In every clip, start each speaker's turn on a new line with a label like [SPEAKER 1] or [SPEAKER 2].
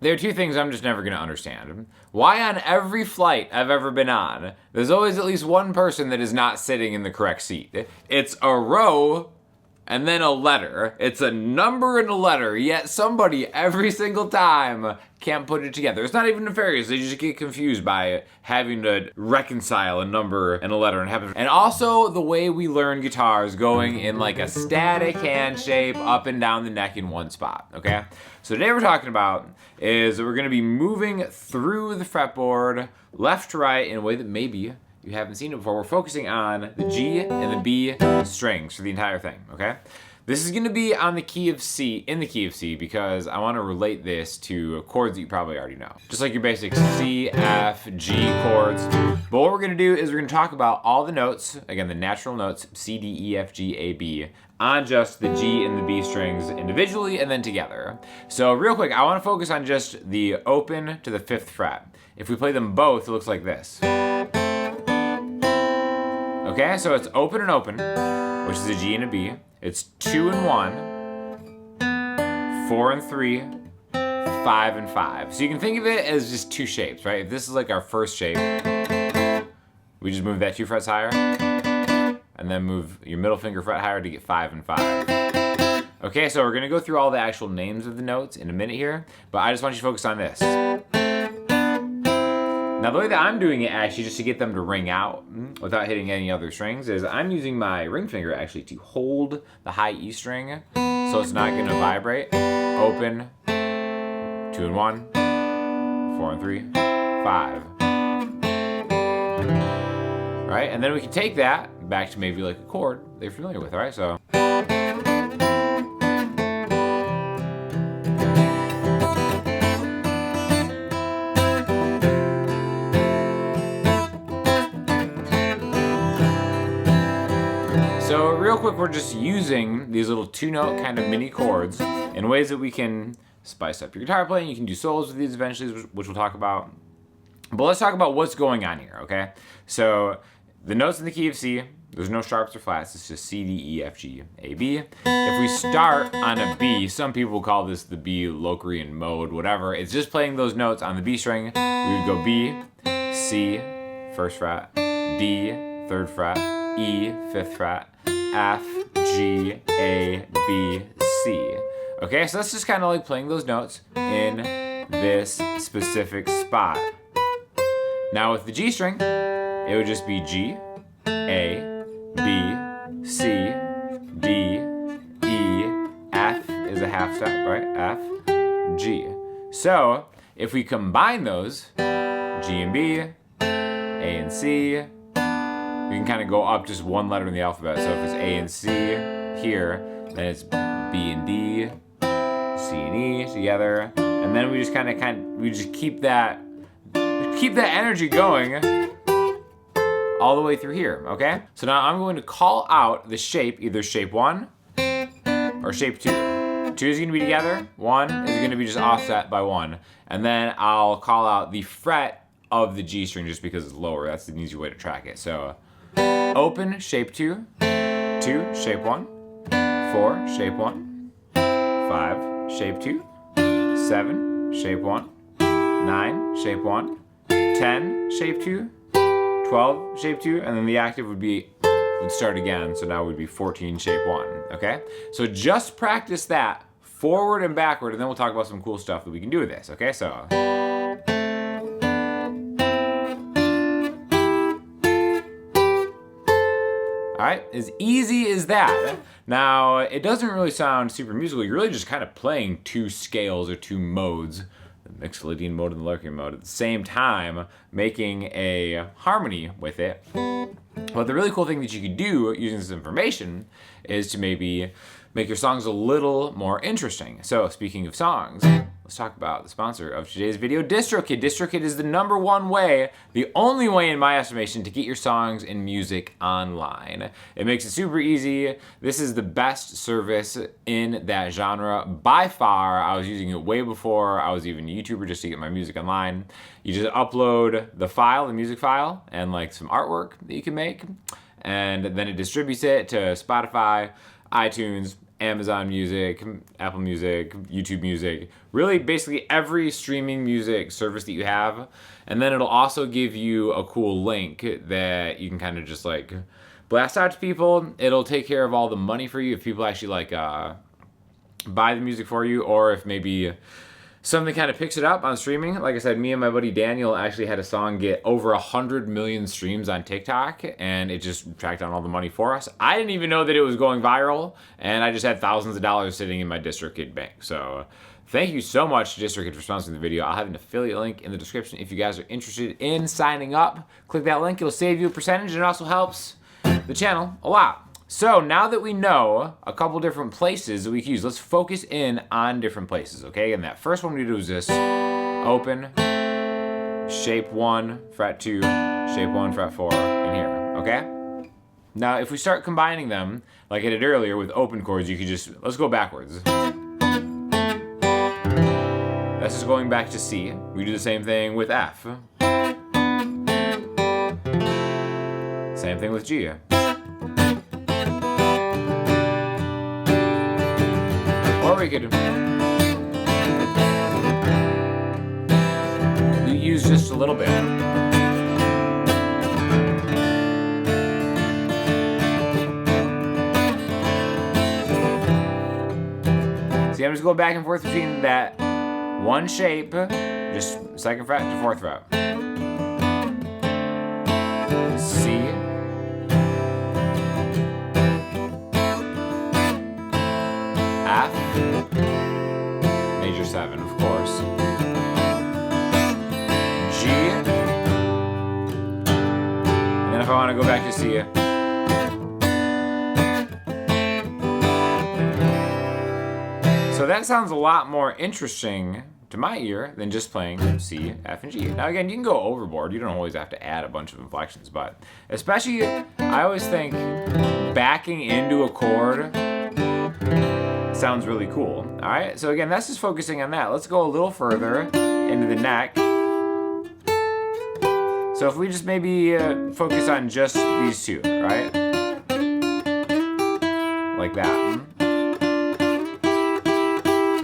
[SPEAKER 1] there are two things I'm just never going to understand. Why on every flight I've ever been on, there's always at least one person that is not sitting in the correct seat. It's a row and then a letter. It's a number and a letter, yet somebody every single time can't put it together. It's not even nefarious. They just get confused by having to reconcile a number and a letter. And also the way we learn guitars, going in like a static hand shape up and down the neck in one spot, okay? So today we're talking about is we're gonna be moving through the fretboard left to right in a way that maybe you haven't seen it before. We're focusing on the G and the B strings for the entire thing, okay? This is gonna be on the key of C, in the key of C, because I wanna relate this to chords that you probably already know. Just like your basic C, F, G chords. But what we're gonna do is we're gonna talk about all the notes, again, the natural notes, C, D, E, F, G, A, B, on just the G and the B strings individually and then together. So real quick, I wanna focus on just the open to the 5th fret. If we play them both, it looks like this. Okay, so it's open and open, which is a G and a B. It's 2 and 1, 4 and 3, 5 and 5. So you can think of it as just two shapes, right? If this is like our first shape, we just move that 2 frets higher, and then move your middle finger fret higher to get 5 and 5. Okay, so we're gonna go through all the actual names of the notes in a minute here, but I just want you to focus on this. Now the way that I'm doing it actually just to get them to ring out without hitting any other strings is I'm using my ring finger actually to hold the high E string so it's not gonna vibrate. Open, 2 and 1, 4 and 3, 5. All right, and then we can take that back to maybe like a chord that you're familiar with, all right? So. So real quick, we're just using these little 2-note kind of mini chords in ways that we can spice up your guitar playing. You can do solos with these eventually, which we'll talk about. But let's talk about what's going on here, okay? So the notes in the key of C, there's no sharps or flats. It's just C, D, E, F, G, A, B. If we start on a B, some people will call this the B Locrian mode, whatever. It's just playing those notes on the B string. We would go B, C, 1st fret, D, 3rd fret, E, 5th fret, F, G, A, B, C. Okay, so that's just kind of like playing those notes in this specific spot. Now with the G string, it would just be G, A, B, C, D, E, F is a half step, right? F, G. So if we combine those, G and B, A and C, we can kind of go up just one letter in the alphabet. So if it's A and C here, then it's B and D, C and E together, and then we just we just keep that energy going all the way through here, okay? So now I'm going to call out the shape, either shape 1 or shape 2. 2 is gonna be together, 1 is gonna be just offset by 1. And then I'll call out the fret of the G string just because it's lower. That's an easy way to track it. So open, shape 2, 2, shape 1, 4, shape 1, 5, shape 2, 7, shape 1, 9, shape 1, 10, shape 2, 12, shape 2, and then the octave would start again, so now it would be 14, shape 1, okay? So just practice that forward and backward, and then we'll talk about some cool stuff that we can do with this, okay? So. All right, as easy as that. Now, it doesn't really sound super musical. You're really just kind of playing 2 scales or 2 modes, the Mixolydian mode and the Locrian mode, at the same time, making a harmony with it. But the really cool thing that you could do using this information is to maybe make your songs a little more interesting. So speaking of songs, let's talk about the sponsor of today's video, Distrokid. Distrokid is the #1 way, the only way in my estimation, to get your songs and music online. It makes it super easy. This is the best service in that genre by far. I was using it way before I was even a YouTuber just to get my music online. You just upload the file, the music file, and like some artwork that you can make, and then it distributes it to Spotify, iTunes, Amazon Music, Apple Music, YouTube Music, really basically every streaming music service that you have. And then it'll also give you a cool link that you can kind of just like blast out to people. It'll take care of all the money for you if people actually like buy the music for you, or if maybe something kind of picks it up on streaming. Like I said, me and my buddy Daniel actually had a song get over 100 million streams on TikTok, and it just tracked down all the money for us. I didn't even know that it was going viral, and I just had thousands of dollars sitting in my Distrokid bank. So thank you so much to Distrokid for sponsoring the video. I'll have an affiliate link in the description if you guys are interested in signing up. Click that link, it'll save you a percentage, and it also helps the channel a lot. So now that we know a couple different places that we can use, let's focus in on different places, okay? And that first one we do is this: open, shape 1, fret 2, shape 1, fret 4, and here, okay? Now, if we start combining them, like I did earlier with open chords, you could just, let's go backwards. That's just going back to C. We do the same thing with F. Same thing with G. Or we could use just a little bit. See, I'm just going back and forth between that one shape, just 2nd fret to 4th fret. C. F, major 7, of course. G, and then if I want to go back to C, so that sounds a lot more interesting to my ear than just playing C, F, and G. Now again, you can go overboard. You don't always have to add a bunch of inflections, but especially, I always think backing into a chord sounds really cool. All right, so again, that's just focusing on that. Let's go a little further into the neck. So if we just maybe focus on just these two, right? Like that.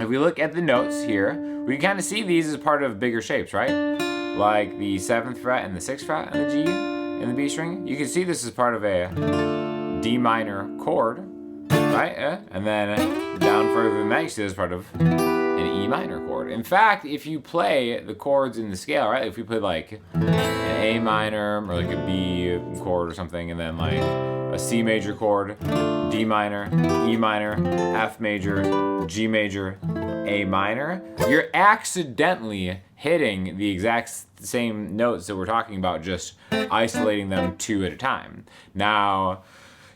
[SPEAKER 1] If we look at the notes here, we can kind of see these as part of bigger shapes, right? Like the 7th fret and the 6th fret and the G and the B string. You can see this as part of a D minor chord, right? And then down further than that, you see this as part of an E minor chord. In fact, if you play the chords in the scale, right? If we play like an A minor or like a B chord or something, and then like a C major chord, D minor, E minor, F major, G major, A minor, you're accidentally hitting the exact same notes that we're talking about, just isolating them 2 at a time. Now,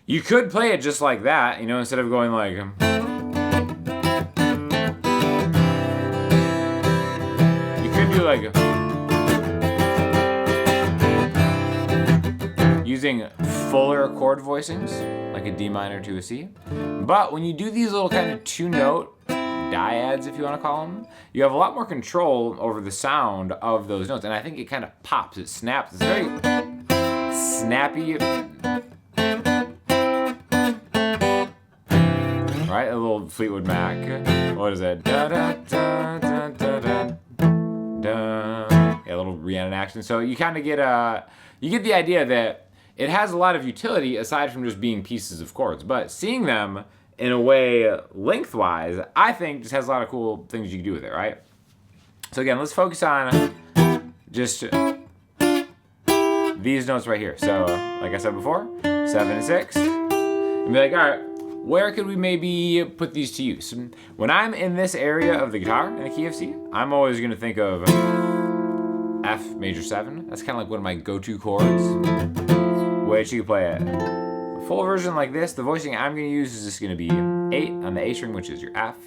[SPEAKER 1] you could play it just like that, you know, instead of going like, you could do like, using fuller chord voicings, like a D minor to a C. But when you do these little kind of 2-note diads, if you want to call them, you have a lot more control over the sound of those notes. And I think it kind of pops, it snaps. It's very snappy. Right, a little Fleetwood Mac. What is that? Da da da da da da da. Yeah, a little Rhiannon action. So you kind of get you get the idea that it has a lot of utility aside from just being pieces of chords. But seeing them in a way lengthwise, I think just has a lot of cool things you can do with it, right? So again, let's focus on just these notes right here. So like I said before, 7 and 6, and be like, all right, where could we maybe put these to use? When I'm in this area of the guitar, in the key of C, I'm always going to think of F major 7. That's kind of like one of my go-to chords, which you can play it. A full version like this, the voicing I'm going to use is just going to be 8 on the A string, which is your F.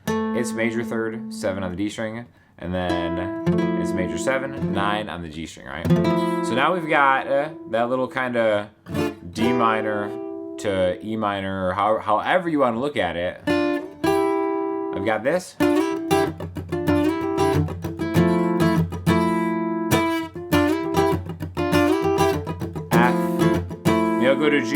[SPEAKER 1] It's major 3rd, 7 on the D string, and then it's major 7, 9 on the G string, right? So now we've got that little kind of D minor to E minor, or however you want to look at it. I've got this. F. Maybe I'll go to G.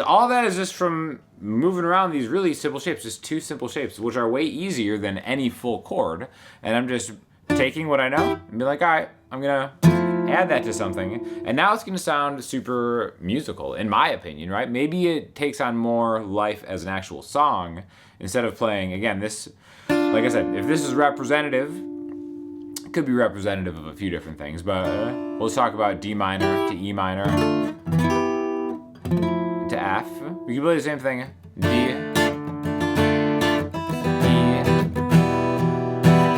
[SPEAKER 1] all that is just from moving around these really simple shapes, just 2 simple shapes, which are way easier than any full chord. And I'm just taking what I know and be like, all right, I'm gonna add that to something, and now it's gonna sound super musical, in my opinion, right? Maybe it takes on more life as an actual song instead of playing, again, this, like I said, if this is representative, it could be representative of a few different things, but let's talk about D minor to E minor to F. We can play the same thing, D, E,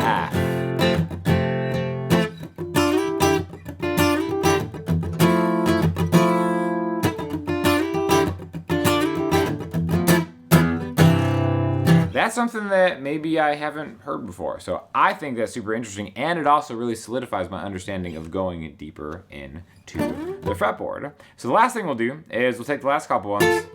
[SPEAKER 1] F. That's something that maybe I haven't heard before. So I think that's super interesting, and it also really solidifies my understanding of going deeper into the fretboard. So the last thing we'll do is we'll take the last couple ones.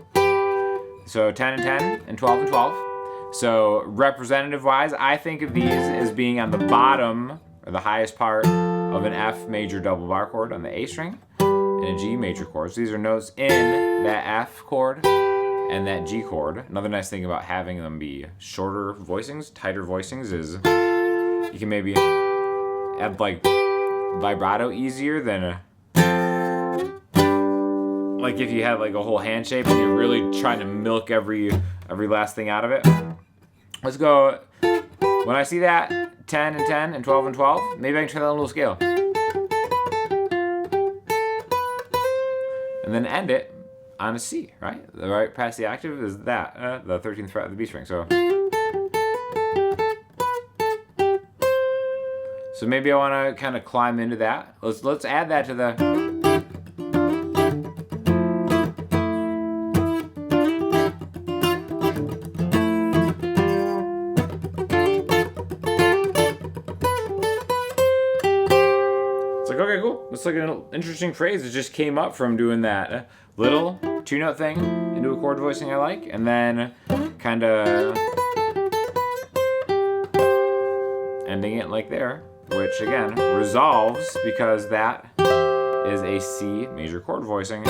[SPEAKER 1] So 10 and 10 and 12 and 12. So representative wise, I think of these as being on the bottom or the highest part of an F major double bar chord on the A string and a G major chord. So these are notes in that F chord and that G chord. Another nice thing about having them be shorter voicings, tighter voicings, is you can maybe add like vibrato easier than like if you had like a whole hand shape and you're really trying to milk every last thing out of it. Let's go, when I see that 10 and 10 and 12 and 12, maybe I can try that on a little scale. And then end it on a C, right? The right past the octave is that, the 13th fret of the B string. So maybe I want to kind of climb into that. Let's add that to the. It's like, okay, cool. It's like an interesting phrase that just came up from doing that little 2-note thing into a chord voicing I like, and then kind of ending it like there, which again resolves because that is a C major chord voicing,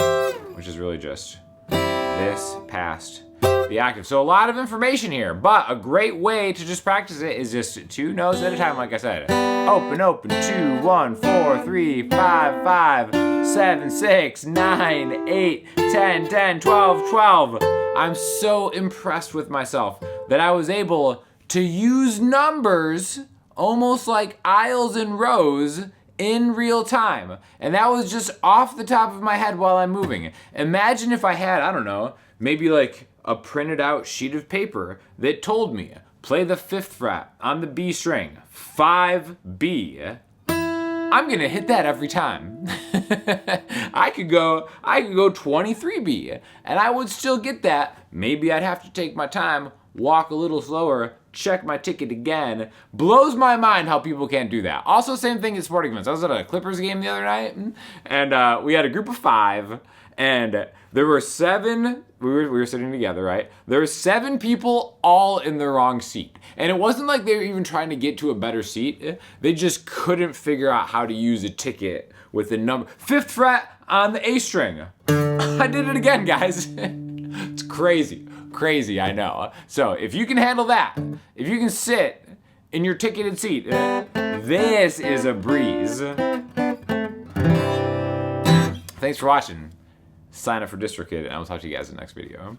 [SPEAKER 1] which is really just this past the octave. So a lot of information here, but a great way to just practice it is just 2 notes at a time, like I said. Open, open, 2, 1, 4, 3, 5, 5, 7, 6, 9, 8, 10, 10, 12, 12. I'm so impressed with myself that I was able to use numbers almost like aisles and rows in real time. And that was just off the top of my head while I'm moving. Imagine if I had, I don't know, maybe like a printed out sheet of paper that told me, play the 5th fret on the B string, 5B. I'm gonna hit that every time. I could go 23B and I would still get that. Maybe I'd have to take my time, walk a little slower, check my ticket again. Blows my mind how people can't do that. Also, same thing at sporting events. I was at a Clippers game the other night, and we had a group of 5, and there were 7, we were sitting together, right? There were 7 people all in the wrong seat. And it wasn't like they were even trying to get to a better seat. They just couldn't figure out how to use a ticket with the number. 5th fret on the A string. I did it again, guys. It's crazy. Crazy, I know. So if you can handle that, if you can sit in your ticketed seat, this is a breeze. Thanks for watching. Sign up for Distrokid, and I'll talk to you guys in the next video.